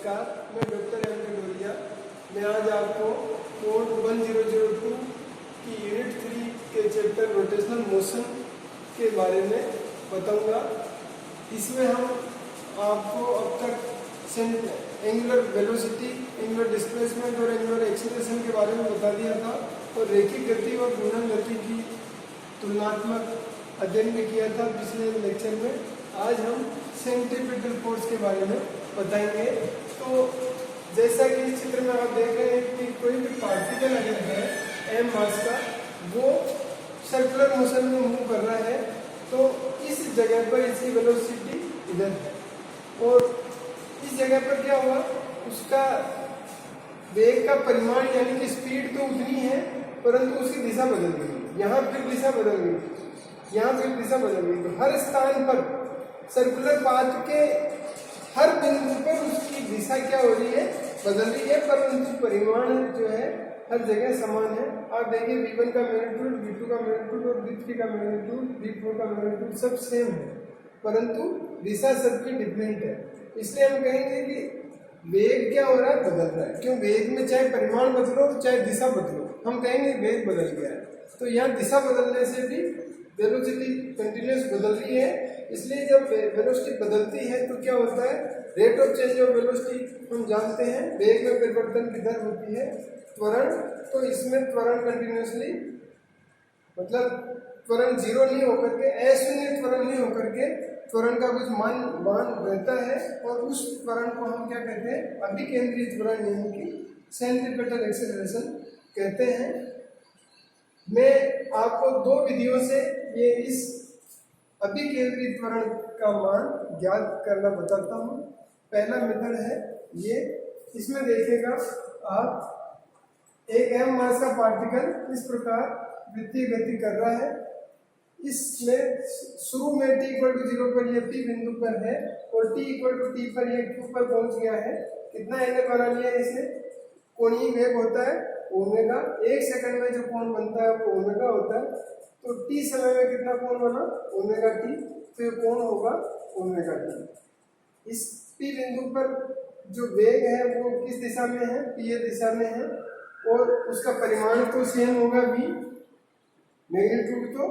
नमस्कार, मैं doctor M के डोरिया। मैं आज आपको कोड 1002 की यूनिट 3 के चैप्टर रोटेशनल मोशन के बारे में बताऊंगा। इसमें हम आपको अब तक एंगुलर वेलोसिटी, एंगुलर डिस्प्लेसमेंट और एंगुलर एक्सीलरेशन के बारे में बता दिया था और रैखिक गति और घूर्णन गति की तुलनात्मक अध्ययन भी किया था पिछले लेक्चर में। आज हम सेंट्रीपिटल फोर्स के बारे में बताएंगे। तो जैसा कि इस चित्र में आप देख रहे हैं कि कोई भी पार्टिकल अगर है एम मास का, वो सर्कुलर मोशन में मूव कर रहा है, तो इस जगह पर इसकी वेलोसिटी इधर है और इस जगह पर क्या हुआ, उसका वेग का परिमाण यानी कि स्पीड तो उतनी है, परंतु उसकी दिशा बदल गई। यहाँ फिर दिशा बदल गई, यहाँ फिर दिशा बदल गई। तो हर स्थान पर सर्कुलर पाथ के हर बिंदु पर उसकी दिशा क्या हो रही है, बदल रही है, परंतु परिमाण जो है हर जगह समान है। आप देखिए V1 का मैग्नीट्यूड, V2 का मैग्नीट्यूड और V3 का मैग्नीट्यूड, V4 का मैग्नीट्यूड सब सेम है, परंतु दिशा सबकी डिफरेंट है। इसलिए हम कहेंगे कि वेग क्या हो रहा है, बदल रहा है। क्यों? वेग में चाहे परिमाण बदलो चाहे दिशा बदलो, हम कहेंगे वेग बदल गया है। तो यहाँ दिशा बदलने से भी वेलोसिटी कंटिन्यूस बदल रही है। इसलिए जब वेलोसिटी बदलती है तो क्या होता है, rate of change of velocity हम जानते हैं, वेग में परिवर्तन की दर होती है त्वरण। तो इसमें त्वरण कंटिन्यूसली, मतलब त्वरण जीरो नहीं होकर के, अशून्य त्वरण नहीं होकर के त्वरण का कुछ मान रहता है और उस त्वरण को हम क्या कहते हैं, अभिकेंद्रीय त्वरण यानी कि सेंट्रीपिटल एक्सेलरेशन कहते हैं। मैं आपको दो विधियों से ये इस अभिकेंद्रीय त्वरण का मान ज्ञात करना बताता हूँ। पहला मेथड है ये, इसमें देखिएगा आप, एक एम मास का पार्टिकल इस प्रकार वृत्तीय गति कर रहा है। इसमें शुरू में t=0 पर ये P बिंदु पर है और t=t पर ये Q पर पहुंच गया है। कितना एंगल बना लिया इसने, कोणीय वेग होता है ओमेगा, 1 सेकंड में जो कोण बनता है वो ओमेगा होता है। तो t समय में कितना कोण बना, ओमेगा t, तो ये कोण होगा ओमेगा t। इस P बिंदु पर जो वेग है वो किस दिशा में है, P दिशा में है और उसका परिमाण तो सेम होगा v, मैग्नीट्यूड तो,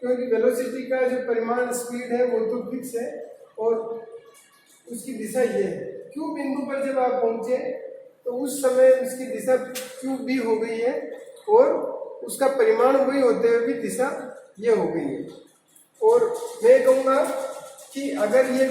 क्योंकि वेलोसिटी का जो परिमाण स्पीड है वो तो फिक्स है और उसकी दिशा ये है। Q बिंदु पर जब आप पहुंचे तो उस समय उसकी दिशा QB हो गई है और उसका परिमाण वही होते हुए भी दिशा ये हो गई है। और मैं कहूँगा कि अगर ये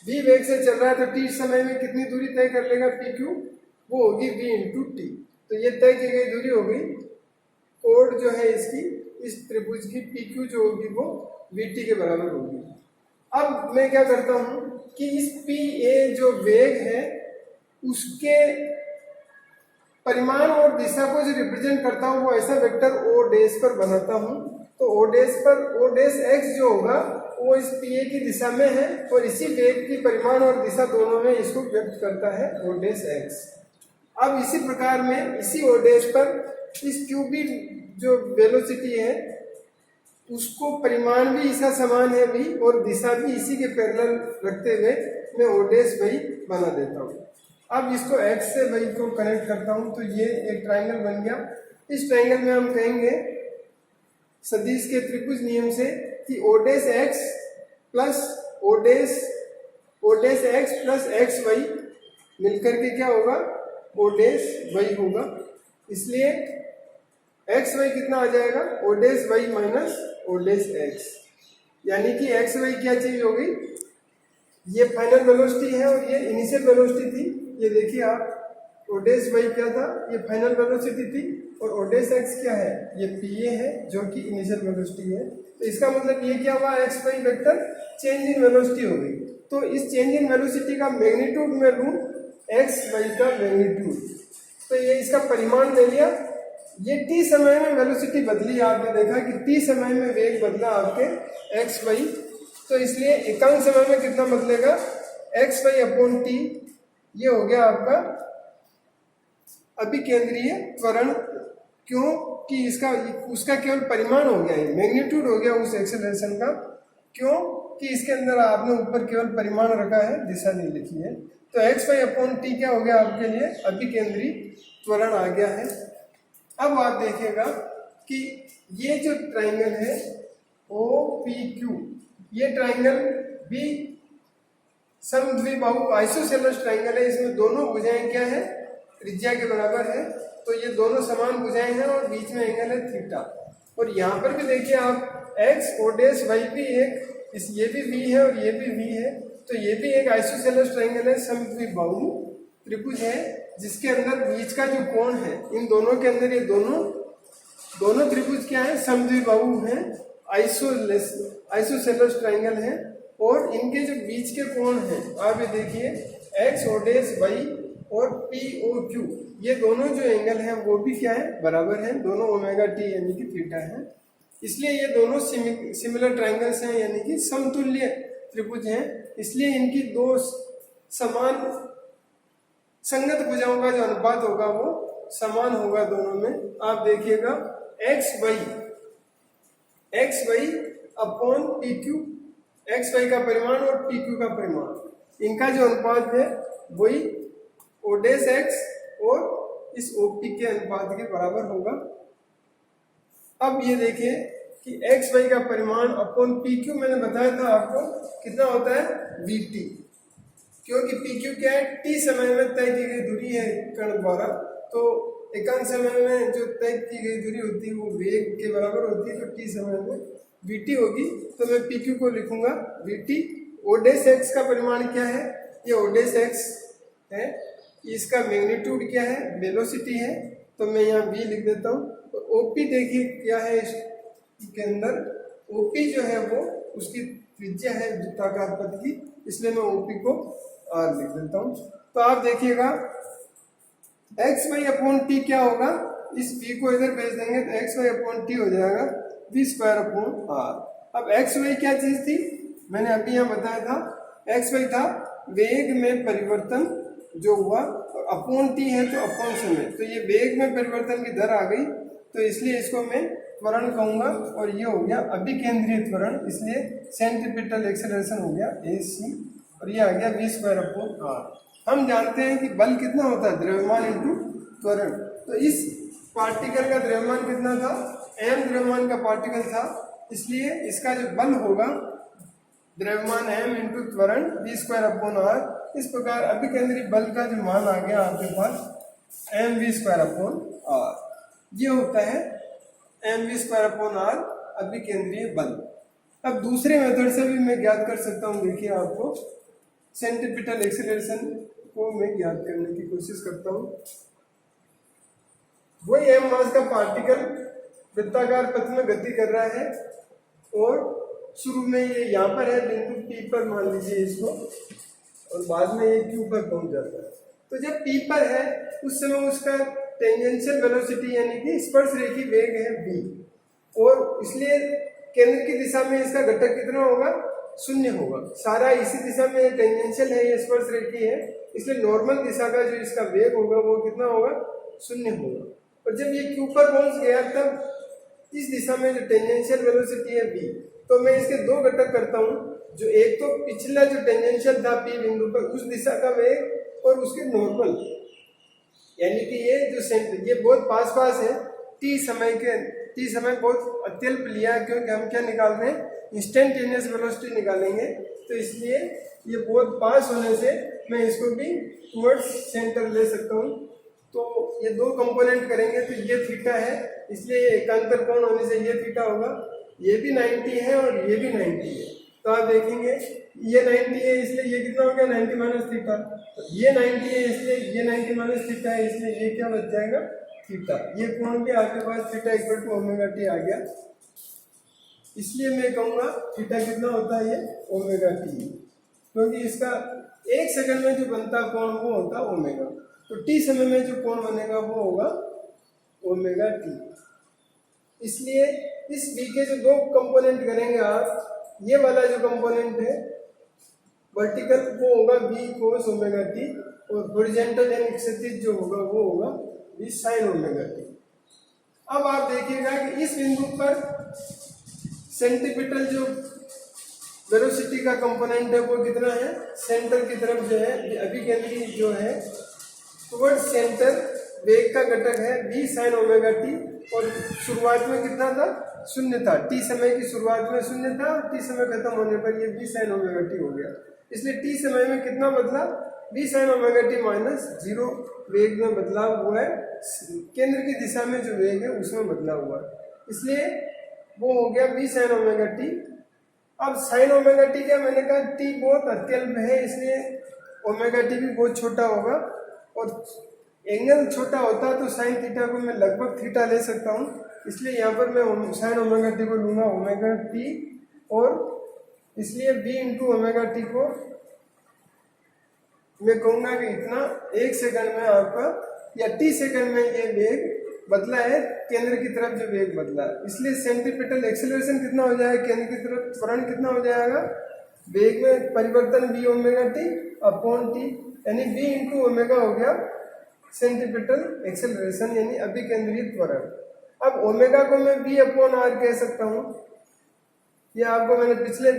v वेग से चल रहा है तो t समय में कितनी दूरी तय कर लेगा PQ, वो होगी v × t। तो ये तय की गई दूरी हो गई। कोण जो है इसकी, इस त्रिभुज की PQ जो होगी वो VT के बराबर होगी। अब मैं क्या करता हूँ कि इस PA जो वेग है उसके परिमाण और दिशा को जो रिप्रेजेंट करता हूँ वो ऐसा वेक्टर O डैश पर बनाता हूँ। तो O डैश पर O डैश x जो होगा वो इस PA की दिशा में है और इसी वेग की परिमाण और दिशा दोनों में इसको व्यक्त करता है O डैश x। अब इसी प्रकार में इसी O डैश पर इस QB जो वेलोसिटी है उसको परिमाण भी इसका समान है v और दिशा भी इसी के पैरेलल रखते हुए मैं O डैश वही बना देता हूँ। अब इसको x से y को कनेक्ट करता हूँ तो ये एक ट्राइंगल बन गया। इस ट्राइंगल में हम कहेंगे सदिश के त्रिभुज नियम से कि O dash x plus O dash x plus xy मिलकर के क्या होगा, O डैश y होगा। इसलिए एक्स वाई कितना आ जाएगा, O dash y minus O dash x, यानी कि एक्स वाई क्या चीज होगी, ये फाइनल वेलोसिटी है और ये इनिशियल वेलोसिटी थी। ये देखिए आप, O डैश y क्या था, ये फाइनल वेलोसिटी थी और O डैश x क्या है, ये PA है जो कि इनिशियल वेलोसिटी है। तो इसका मतलब ये क्या हुआ, X Y vector change in velocity हो गई। तो इस चेंज इन वेलोसिटी का मैग्नीट्यूड में लूँ एक्स वाई का मैग्नीट्यूड, तो ये इसका परिमाण ले लिया। ये t समय में वेलोसिटी बदली, आपने देखा कि t समय में वेग बदला आपके एक्स वाई, तो इसलिए एकांक समय में कितना बदलेगा, एक्स वाई अपॉन टी। ये हो गया आपका अभिकेंद्रीय त्वरण। क्यों कि उसका केवल परिमाण हो गया, मैग्नीट्यूड हो गया उस एक्सेलरेशन का। क्यों कि इसके अंदर आपने ऊपर केवल परिमाण रखा है, दिशा नहीं लिखी है। तो एक्स वाई अपॉन टी क्या हो गया आपके लिए, अभिकेंद्री त्वरण आ गया है। अब आप देखिएगा कि ये जो ट्राइंगल है ओ पी क्यू, ये ट्राइंगल भी समद्विबाहु आइसोसेलेस ट्राइंगल है। इसमें दोनों भुजाएं क्या है, त्रिज्या के बराबर है। तो ये दोनों समान भुजाएं हैं और बीच में एंगल है थीटा। और यहाँ पर भी देखिए आप एक्स ओ डैश वाई भी एक, इस ये भी वी है और ये भी वी है। तो ये भी एक आइसोसेलेस ट्राइंगल है, समद्विबाहु त्रिभुज है, जिसके अंदर बीच का जो कोण है, इन दोनों के अंदर ये दोनों त्रिभुज क्या है, समद्विबाहु है, आइसोसेलेस ट्राइंगल है। और इनके जो बीच के कोण हैं आप ये देखिए, एक्स ओ डैश वाई और पी ओ क्यू, ये दोनों जो एंगल हैं वो भी क्या है, बराबर हैं, दोनों ओमेगा टी यानी कि थीटा है। इसलिए ये दोनों सिमिलर ट्राइंगल्स हैं, यानी कि समतुल्य त्रिभुज हैं। इसलिए इनकी दो समान संगत भुजाओं का जो अनुपात होगा वो समान होगा दोनों में। आप देखिएगा X Y upon P Q, X Y का परिमाण और पी क्यू का परिमाण, इनका जो अनुपात है वही ओ डैश एक्स और इस ओ पी के अनुपात के बराबर होगा। अब ये देखिए कि एक्स वाई का परिमाण अपॉन पी क्यू, मैंने बताया था आपको कितना होता है, वी टी, क्योंकि पी क्यू क्या है, टी समय में तय की गई दूरी है कण द्वारा। तो एकांक समय में जो तय की गई दूरी होती है वो वेग के बराबर होती है, तो टी समय में वी टी होगी। तो मैं पी क्यू को लिखूंगा V T. O dash X का परिमाण क्या है, ये ओ डैश एक्स है, इसका मैग्नीट्यूड क्या है, वेलोसिटी है, तो मैं यहाँ v लिख देता हूँ। तो ओपी देखिए क्या है इसके अंदर, ओपी जो है वो उसकी त्रिज्या है वृत्ताकार पथ की, इसलिए मैं ओपी को r लिख देता हूँ। तो आप देखिएगा एक्स वाई अपॉन टी क्या होगा, इस v को इधर भेज देंगे तो एक्स वाई अपॉन टी हो जाएगा v स्क्वायर अपॉन r। अब एक्स वाई क्या चीज थी, मैंने अभी यहाँ बताया था, एक्स वाई था वेग में परिवर्तन जो हुआ, और अपॉन टी है तो अपॉन समय, तो ये वेग में परिवर्तन की दर आ गई, तो इसलिए इसको मैं त्वरण कहूंगा। और ये हो गया अभिकेंद्रीय त्वरण, इसलिए सेंट्रीपिटल एक्सेलरेशन हो गया AC, और ये आ गया v स्क्वायर अपॉन r। हम जानते हैं कि बल कितना होता है, द्रव्यमान इंटू त्वरण। तो इस पार्टिकल का द्रव्यमान कितना था, m द्रव्यमान का पार्टिकल था, इसलिए इसका जो बल होगा द्रव्यमान m इंटू त्वरण v स्क्वायर अपॉन r। इस प्रकार अभिकेंद्री बल का जो मान आ गया आपके पास mv स्क्वायर अपॉन r, ये होता है mv स्क्वायर अपॉन r अभिकेंद्रीय बल। अब दूसरे मेथड से भी मैं ज्ञात कर सकता हूँ। देखिए आपको सेंट्रीपिटल एक्सेलरेशन को मैं ज्ञात करने की कोशिश करता हूँ। वही m मास का पार्टिकल वृत्ताकार पथ में गति कर रहा है, और शुरू में ये यहाँ पर है बिंदु P पर मान लीजिए इसको, और बाद में ये Q पर पहुंच जाता है। तो जब P पर है उस समय उसका टेंजेंशियल वेलोसिटी यानी कि स्पर्श रेखी वेग है v, और इसलिए केंद्र की दिशा में इसका घटक कितना होगा, 0 होगा। सारा इसी दिशा में टेंजेंशियल है, ये स्पर्श रेखी है, इसलिए नॉर्मल दिशा का जो इसका वेग होगा वो कितना होगा, 0 होगा। और जब ये Q पर पहुंच गया तब इस दिशा में जो टेंजेंशियल वेलोसिटी है v, तो मैं इसके दो घटक करता हूँ, जो एक तो पिछला जो टेंजेंशियल था P बिंदु पर उस दिशा का वेग, और उसके नॉर्मल, यानी कि ये जो सेंटर, ये बहुत पास है, टी समय बहुत अत्यल्प लिया है, क्योंकि हम क्या निकाल रहे हैं, इंस्टेंटेनियस वेलोसिटी निकालेंगे। तो इसलिए ये बहुत पास होने से मैं इसको भी टुवर्ड्स सेंटर ले सकता हूँ। तो ये दो कंपोनेंट करेंगे तो ये थीटा है, इसलिए ये एकांतर कोण होने से ये थीटा होगा। ये भी 90 है और ये भी 90 है, तो आप देखेंगे ये 90 है, इसलिए ये कितना हो गया, 90 माइनस थीटा। ये 90 है इसलिए ये 90 माइनस थीटा है, इसलिए ये क्या बच जाएगा, थीटा। ये कोण भी आपके पास theta equal to omega t आ गया, इसलिए मैं कहूँगा थीटा कितना होता है, ये ओमेगा टी, क्योंकि इसका एक सेकंड में जो बनता कोण वो होता है ओमेगा, तो टी समय में जो कोण बनेगा वो होगा ओमेगा टी। इसलिए इस v के जो दो कंपोनेंट करेंगे आप, ये वाला जो कंपोनेंट है वर्टिकल वो होगा v कोस ओमेगा टी, और हॉरिजॉन्टल यानी क्षैतिज जो होगा वो होगा v साइन ओमेगा टी। अब आप देखिएगा कि इस बिंदु पर सेंट्रीपिटल जो वेलोसिटी का कंपोनेंट है वो कितना है, सेंटर की तरफ जो है अभिकेंद्री जो है टुवर्ड सेंटर वेग का घटक है v sin ओमेगा टी, और शुरुआत में कितना था, शून्य था, t समय की शुरुआत में शून्य था और t समय खत्म होने पर ये v sin ओमेगा टी हो गया। इसलिए t समय में कितना बदला, v sin omega T minus 0 वेग में बदलाव हुआ है, केंद्र की दिशा में जो वेग है उसमें बदलाव हुआ है, इसलिए वो हो गया v sin ओमेगा टी। अब साइन ओमेगा टी क्या, मैंने कहा टी बहुत अत्यल्प है इसलिए ओमेगा टी भी बहुत छोटा होगा, और एंगल छोटा होता तो साइन थीटा को मैं लगभग थीटा ले सकता हूँ, इसलिए यहाँ पर मैं साइन ओमेगा टी को लूंगा ओमेगा टी, और इसलिए v इंटू ओमेगा टी को मैं कहूँगा कि इतना 1 सेकंड में आपका या t सेकंड में ये वेग बदला है, केंद्र की तरफ जो वेग बदला है, इसलिए सेंट्रीपिटल एक्सेलरेशन कितना हो जाएगा, केंद्र की तरफ त्वरण कितना हो जाएगा, वेग में परिवर्तन v omega T upon T, यानी v इंटू ओमेगा हो गया सेंट्रीपिटल एक्सेलरेशन यानी अभिकेंद्रीय त्वरण। अब ओमेगा को मैं v अपॉन आर कह सकता हूँ, यह आपको मैंने पिछले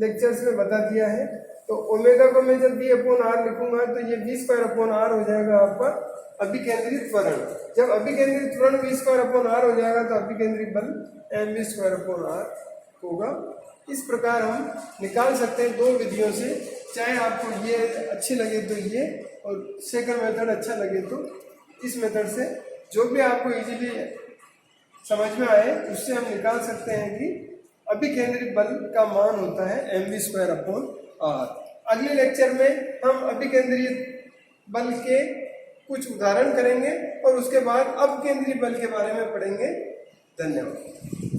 लेक्चर्स में बता दिया है। तो ओमेगा को मैं जब v अपॉन आर लिखूंगा तो ये v स्क्वायर अपॉन आर हो जाएगा आपका अभिकेंद्रित त्वरण। जब अभिकेंद्रित त्वरण v स्क्वायर अपॉन आर हो जाएगा तो अभिकेंद्रित बल mv स्क्वायर अपॉन आर होगा। इस प्रकार हम निकाल सकते हैं दो विधियों से, चाहे आपको ये अच्छी लगे तो ये, और सेकंड मेथड अच्छा लगे तो इस मेथड से, जो भी आपको इजीली समझ में आए उससे हम निकाल सकते हैं कि अभिकेंद्रित बल का मान होता है mv स्क्वायर अपॉन आर। अगले लेक्चर में हम अभिकेंद्रीय बल के कुछ उदाहरण करेंगे और उसके बाद अपकेंद्रीय बल के बारे में पढ़ेंगे। धन्यवाद।